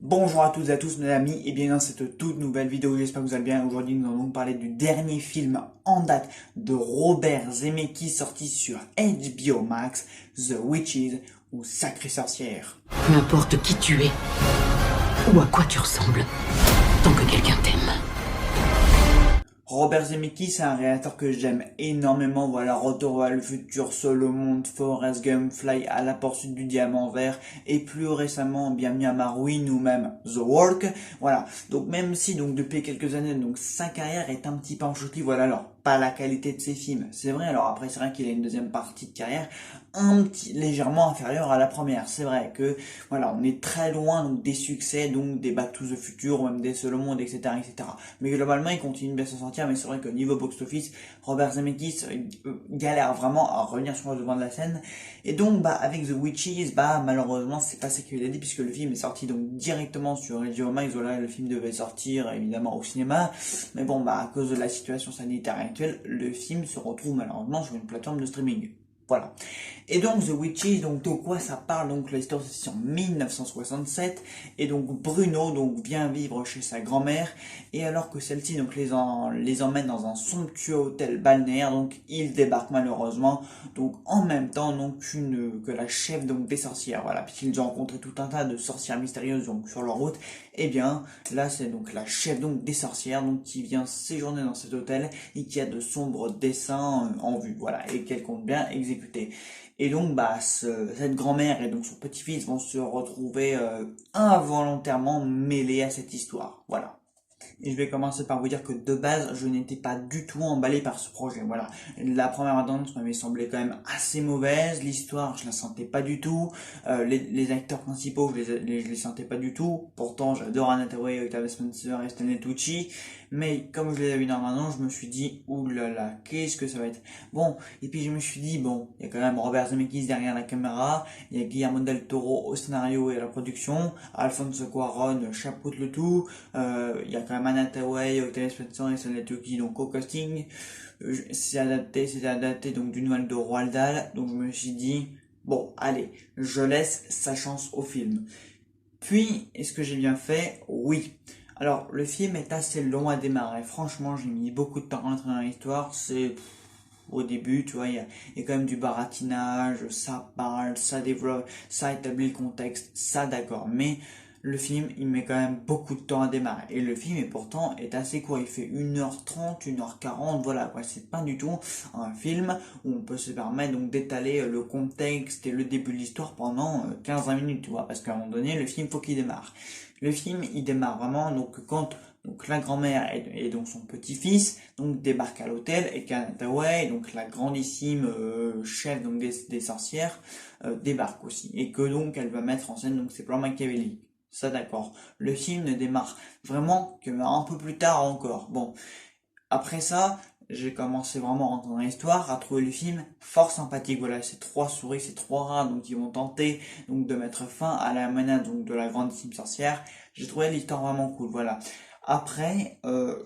Bonjour à toutes et à tous mes amis et bienvenue dans cette toute nouvelle vidéo, j'espère que vous allez bien. Aujourd'hui nous allons donc parler du dernier film en date de Robert Zemeckis sorti sur HBO Max, The Witches ou Sacrée Sorcière. Peu importe qui tu es ou à quoi tu ressembles, tant que quelqu'un t'aime. Robert Zemeckis, c'est un réalisateur que j'aime énormément. Voilà, Retour vers le futur, Seul au monde, Forrest Gump, Fly à la poursuite du diamant vert et plus récemment Bienvenue à ma ruine ou même The Walk. Voilà, donc même si donc depuis quelques années donc sa carrière est un petit peu enchevêtrée. Voilà, alors pas la qualité de ses films, c'est vrai. Alors après c'est vrai qu'il a une deuxième partie de carrière légèrement inférieure à la première. C'est vrai que voilà, on est très loin donc des succès donc des Back to the Future ou même des Seul au monde, etc., etc. Mais globalement il continue bien s'en sortir. Mais c'est vrai qu'au niveau box-office, Robert Zemeckis galère vraiment à revenir sur le devant de la scène. Et donc, avec The Witches, malheureusement, c'est pas ce qu'il a dit puisque le film est sorti donc directement sur HBO Max. Voilà, le film devait sortir évidemment au cinéma. Mais bon, à cause de la situation sanitaire actuelle, le film se retrouve malheureusement sur une plateforme de streaming. Voilà. Et donc The Witches, donc de quoi ça parle? Donc l'histoire se situe en 1967 et donc Bruno donc vient vivre chez sa grand-mère et alors que celle-ci donc les emmène dans un somptueux hôtel balnéaire, donc il débarque malheureusement donc en même temps donc que la chef donc des sorcières. Voilà, puisqu'ils ont rencontré tout un tas de sorcières mystérieuses donc sur leur route. Et bien là c'est donc la chef donc des sorcières donc qui vient séjourner dans cet hôtel et qui a de sombres dessins en vue. Voilà, et qu'elle compte bien exécuter. Et donc, cette grand-mère et donc son petit-fils vont se retrouver involontairement mêlés à cette histoire. Voilà. Et je vais commencer par vous dire que de base, je n'étais pas du tout emballé par ce projet. Voilà. La première annonce m'avait semblé quand même assez mauvaise. L'histoire, je la sentais pas du tout. Les acteurs principaux, je les sentais pas du tout. Pourtant, j'adore Anna Hathaway, Octavia Spencer et Stanley Tucci. Mais comme je les avais vus dans l'annonce, je me suis dit, oulala, qu'est-ce que ça va être? Bon, et puis je me suis dit, bon, il y a quand même Robert Zemeckis derrière la caméra, il y a Guillermo del Toro au scénario et à la production, Alfonso Cuarón chapeaute le tout, il y a quand même Anna Hathaway, Octavia Spencer et Stanley Tucci donc au casting. C'était adapté donc d'une nouvelle de Roald Dahl, donc je me suis dit, bon, allez, je laisse sa chance au film. Puis, est-ce que j'ai bien fait? Oui. Alors, le film est assez long à démarrer. Franchement, j'ai mis beaucoup de temps à rentrer dans l'histoire. Au début, tu vois, il y a quand même du baratinage, ça parle, ça développe, ça établit le contexte, ça d'accord. Mais le film, il met quand même beaucoup de temps à démarrer. Et le film, pourtant, est assez court. Il fait 1h30, 1h40, voilà, quoi. C'est pas du tout un film où on peut se permettre donc d'étaler le contexte et le début de l'histoire pendant 15-20 minutes, tu vois. Parce qu'à un moment donné, le film, faut qu'il démarre. Le film, il démarre vraiment donc quand donc la grand-mère et donc son petit-fils donc débarquent à l'hôtel et qu'Anne Hathaway, donc la grandissime chef donc des sorcières, débarque aussi et que donc elle va mettre en scène donc ses plans machiavéliques. Ça d'accord. Le film ne démarre vraiment que un peu plus tard encore. Bon, après ça, j'ai commencé vraiment à rentrer dans l'histoire, à trouver le film fort sympathique. Voilà, ces trois souris, ces trois rats, donc qui vont tenter donc de mettre fin à la menace donc de la grandissime sorcière. J'ai trouvé l'histoire vraiment cool. Voilà. Après,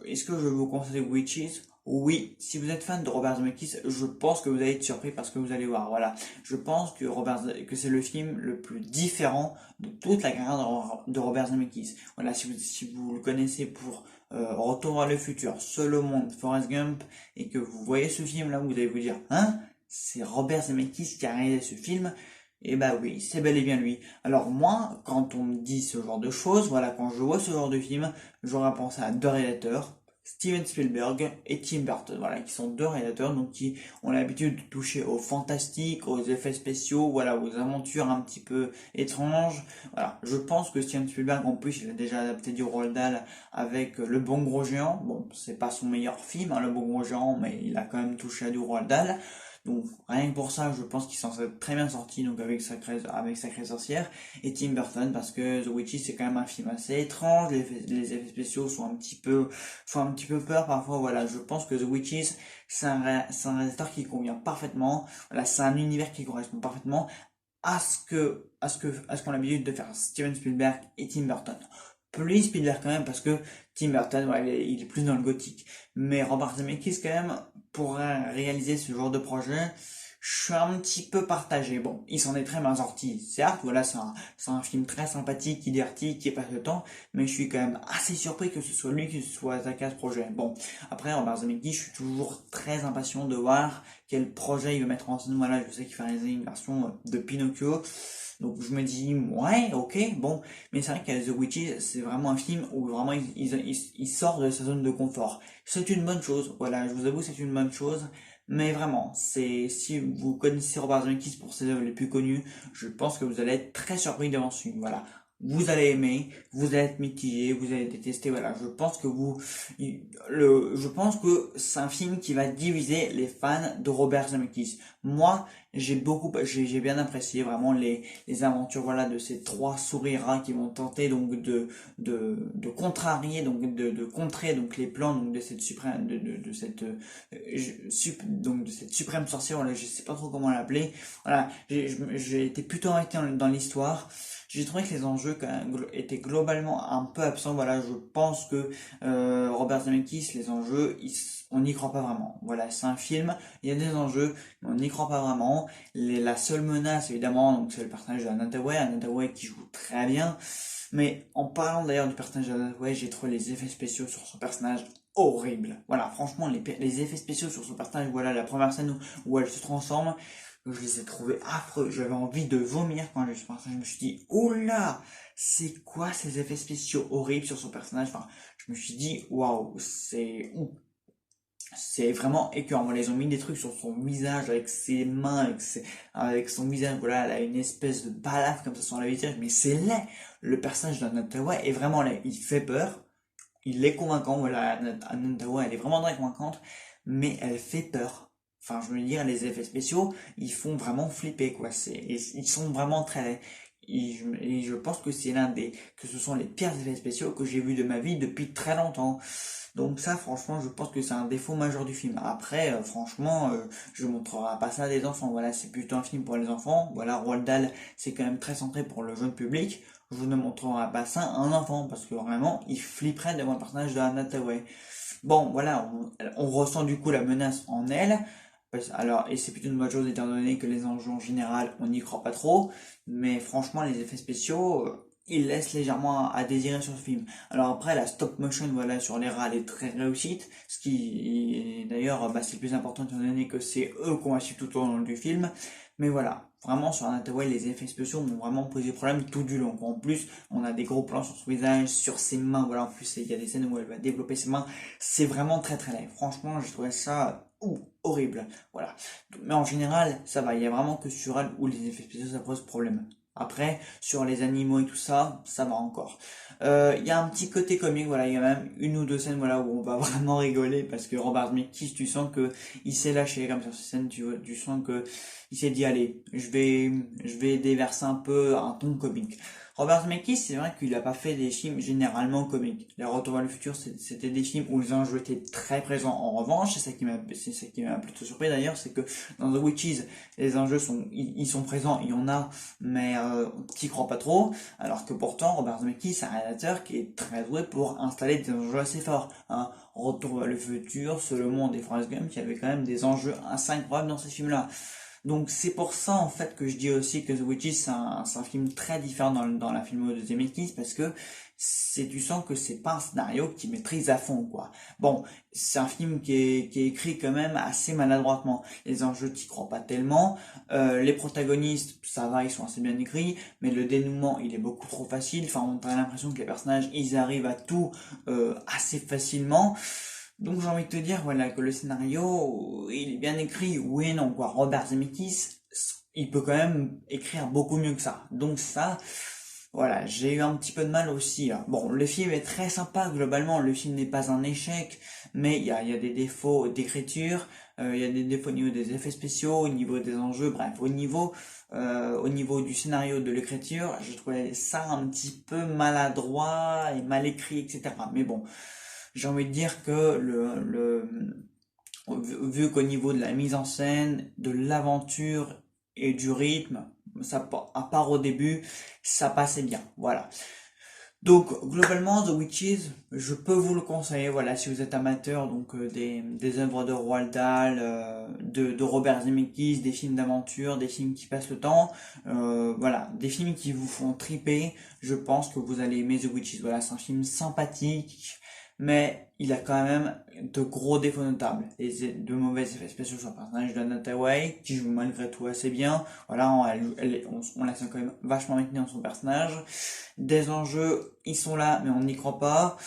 est-ce que je vous conseille Witches? Oui, si vous êtes fan de Robert Zemeckis, je pense que vous allez être surpris parce que vous allez voir. Voilà, je pense que c'est le film le plus différent de toute la carrière de Robert Zemeckis. Voilà, si vous le connaissez pour Retour vers le futur, Seul au monde, Forrest Gump, et que vous voyez ce film-là, vous allez vous dire, hein, c'est Robert Zemeckis qui a réalisé ce film. Et oui, c'est bel et bien lui. Alors moi, quand on me dit ce genre de choses, voilà, quand je vois ce genre de film, j'aurais pensé à deux réalisateurs, Steven Spielberg et Tim Burton, voilà, qui sont deux réalisateurs donc qui ont l'habitude de toucher au fantastique, aux effets spéciaux, voilà, aux aventures un petit peu étranges. Voilà, je pense que Steven Spielberg en plus, il a déjà adapté du Roald Dahl avec Le Bon Gros Géant. Bon, c'est pas son meilleur film, hein, Le Bon Gros Géant, mais il a quand même touché à du Roald Dahl. Donc rien que pour ça, je pense qu'il s'en serait très bien sorti donc avec Sacrée Sorcière. Et Tim Burton parce que The Witches c'est quand même un film assez étrange, les effets spéciaux font un petit peu peur parfois. Voilà, je pense que The Witches c'est un réalisateur qui convient parfaitement. Voilà, c'est un univers qui correspond parfaitement à ce qu'on a l'habitude de faire Steven Spielberg et Tim Burton. Plus Spielberg quand même parce que Tim Burton il est plus dans le gothique. Mais Robert Zemeckis quand même pour réaliser ce genre de projet, je suis un petit peu partagé. Bon, il s'en est très bien sorti, certes, voilà, c'est un film très sympathique, qui divertit, qui passe le temps, mais je suis quand même assez surpris que ce soit lui qui se soit attaqué à ce projet. Bon, après, Robert Zemeckis, je suis toujours très impatient de voir quel projet il veut mettre en scène. Voilà, je sais qu'il va réaliser une version de Pinocchio, donc je me dis, ouais, ok, bon, mais c'est vrai que The Witches, c'est vraiment un film où vraiment il sort de sa zone de confort. C'est une bonne chose, voilà, je vous avoue, c'est une bonne chose. Mais vraiment, si vous connaissez Robert Zemeckis pour ses œuvres les plus connues, je pense que vous allez être très surpris devant ce film. Voilà. Vous allez aimer, vous allez être mitigé, vous allez détester. Voilà. Je pense que c'est un film qui va diviser les fans de Robert Zemeckis. Moi, j'ai bien apprécié vraiment les aventures, voilà, de ces trois souris rats qui vont tenter donc de contrarier, donc de contrer donc les plans donc de cette suprême, de cette donc de cette suprême sorcière, voilà, je sais pas trop comment l'appeler. Voilà, j'ai été plutôt arrêté dans l'histoire. J'ai trouvé que les enjeux quand même, étaient globalement un peu absents. Voilà, je pense que Robert Zemeckis, les enjeux, on n'y croit pas vraiment. Voilà, c'est un film, il y a des enjeux, mais on n'y croit pas vraiment. La seule menace, évidemment, donc c'est le personnage de Anne Hathaway qui joue très bien. Mais en parlant d'ailleurs du personnage de Anne Hathaway, j'ai trouvé les effets spéciaux sur son personnage horrible. Voilà, franchement, les effets spéciaux sur son personnage, voilà, la première scène où elle se transforme, je les ai trouvés affreux. J'avais envie de vomir quand j'ai vu ce personnage. Je me suis dit, oh là, c'est quoi ces effets spéciaux horribles sur son personnage? Enfin, je me suis dit, waouh, c'est vraiment écœurant. Voilà, ils ont mis des trucs sur son visage, avec ses mains, avec son visage. Voilà, elle a une espèce de balafre comme ça sur le visage, mais c'est laid. Le personnage d'Anne Hathaway est vraiment laid. Il fait peur. Il est convaincant. Voilà, Anne Hathaway, elle est vraiment très convaincante, mais elle fait peur. Enfin, je veux dire, les effets spéciaux, ils font vraiment flipper, quoi. Ils sont vraiment très laids. Et je pense que que ce sont les pires effets spéciaux que j'ai vus de ma vie depuis très longtemps. Donc ça, franchement, je pense que c'est un défaut majeur du film. Après, franchement, je montrerai pas ça à des enfants. Voilà, c'est plutôt un film pour les enfants. Voilà, Roald Dahl, c'est quand même très centré pour le jeune public. Je ne montrerai pas ça à un enfant parce que vraiment, il flipperait devant le personnage de Anne Hathaway. Bon, voilà, on ressent du coup la menace en elle. Alors, et c'est plutôt une bonne chose étant donné que les enjeux en général, on n'y croit pas trop. Mais franchement, les effets spéciaux, ils laissent légèrement à désirer sur ce film. Alors après, la stop motion, voilà, sur les rats, elle est très réussite. Ce qui, d'ailleurs, c'est le plus important étant donné que c'est eux qu'on va suivre tout au long du film. Mais voilà, vraiment sur Hathaway, les effets spéciaux m'ont vraiment posé problème tout du long. En plus, on a des gros plans sur son visage, sur ses mains. Voilà, en plus, il y a des scènes où elle va développer ses mains. C'est vraiment très très laid. Franchement, j'ai trouvé ça horrible. Voilà. Mais en général, ça va. Il y a vraiment que sur elle où les effets spéciaux ça pose problème. Après, sur les animaux et tout ça, ça va encore. Il y a un petit côté comique, voilà, il y a même une ou deux scènes, voilà, où on va vraiment rigoler parce que Robert Zemeckis, tu sens que il s'est lâché comme sur ces scènes, tu sens que il s'est dit, allez, je vais déverser un peu un ton comique. Robert Zemeckis, c'est vrai qu'il a pas fait des films généralement comiques. Les Retour vers le futur, c'était des films où les enjeux étaient très présents. En revanche, c'est ça qui m'a plutôt surpris d'ailleurs, c'est que dans The Witches, les enjeux ils sont présents, il y en a, mais t'y crois pas trop. Alors que pourtant, Robert Zemeckis, c'est un réalisateur qui est très doué pour installer des enjeux assez forts. Hein. Retour vers le futur, Seul le monde et Forrest Gump, il y avait quand même des enjeux assez incroyables dans ces films-là. Donc c'est pour ça en fait que je dis aussi que The Witches c'est un film très différent dans la filmo de Zemeckis parce que tu sens que c'est pas un scénario qui maîtrise à fond quoi. Bon, c'est un film qui est écrit quand même assez maladroitement. Les enjeux t'y crois pas tellement. Les protagonistes ça va, ils sont assez bien écrits, mais le dénouement il est beaucoup trop facile. Enfin on a l'impression que les personnages ils arrivent à tout assez facilement. Donc j'ai envie de te dire voilà que le scénario il est bien écrit, oui et non quoi. Robert Zemeckis il peut quand même écrire beaucoup mieux que ça. Donc ça voilà, j'ai eu un petit peu de mal aussi. Hein. Bon, le film est très sympa globalement, le film n'est pas un échec, mais il y a des défauts d'écriture, il y a des défauts au niveau des effets spéciaux, au niveau des enjeux, bref, au niveau du scénario de l'écriture, je trouvais ça un petit peu maladroit et mal écrit, etc. Mais bon, j'ai envie de dire que vu qu'au niveau de la mise en scène, de l'aventure et du rythme, ça, à part au début, ça passait bien. Voilà. Donc globalement The Witches, je peux vous le conseiller, voilà, si vous êtes amateur donc des œuvres de Roald Dahl, de Robert Zemeckis, des films d'aventure, des films qui passent le temps, voilà, des films qui vous font triper, je pense que vous allez aimer The Witches. Voilà, c'est un film sympathique, mais il a quand même de gros défauts notables. De mauvais effets spéciaux sur le personnage de Anna Hathaway, qui joue malgré tout assez bien. Voilà, on la sent quand même vachement maintenue dans son personnage. Des enjeux, ils sont là, mais on n'y croit pas.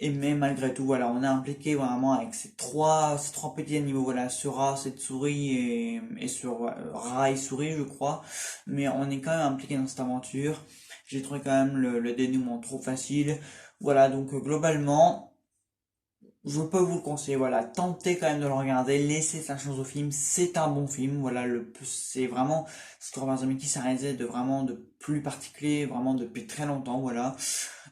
Mais malgré tout, voilà, on est impliqué vraiment avec ces trois petits animaux, voilà, ce rat, cette souris et ce rat et souris, je crois. Mais on est quand même impliqué dans cette aventure. J'ai trouvé quand même le dénouement trop facile. Voilà, donc globalement, je peux vous le conseiller, voilà, tentez quand même de le regarder, laissez sa chance au film, c'est un bon film, voilà, c'est vraiment ce que Robert Zemeckis a réalisé de vraiment de plus particulier, vraiment depuis très longtemps, voilà.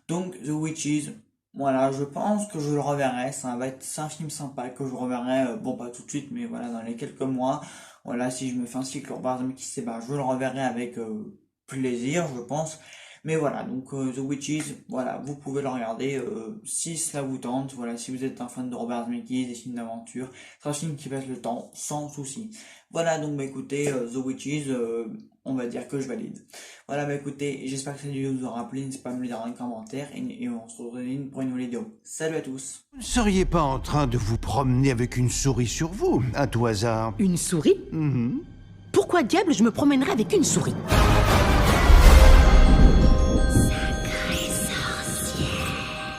Donc The Witches, voilà, je pense que je le reverrai, c'est un film sympa que je reverrai, bon pas tout de suite, mais voilà, dans les quelques mois, voilà, si je me fais un cycle Robert Zemeckis, je le reverrai avec plaisir, je pense. Mais voilà, donc The Witches, voilà, vous pouvez le regarder si cela vous tente, voilà, si vous êtes un fan de Robert Zemeckis, des films d'aventure, c'est un film qui passe le temps sans souci. Voilà, donc bah écoutez, The Witches, on va dire que je valide. Voilà, bah écoutez, j'espère que cette vidéo vous aura plu, n'hésitez pas à me le dire dans les commentaires, et on se retrouve pour une nouvelle vidéo. Salut à tous! Vous ne seriez pas en train de vous promener avec une souris sur vous, à tout hasard? Une souris? Pourquoi diable je me promènerais avec une souris?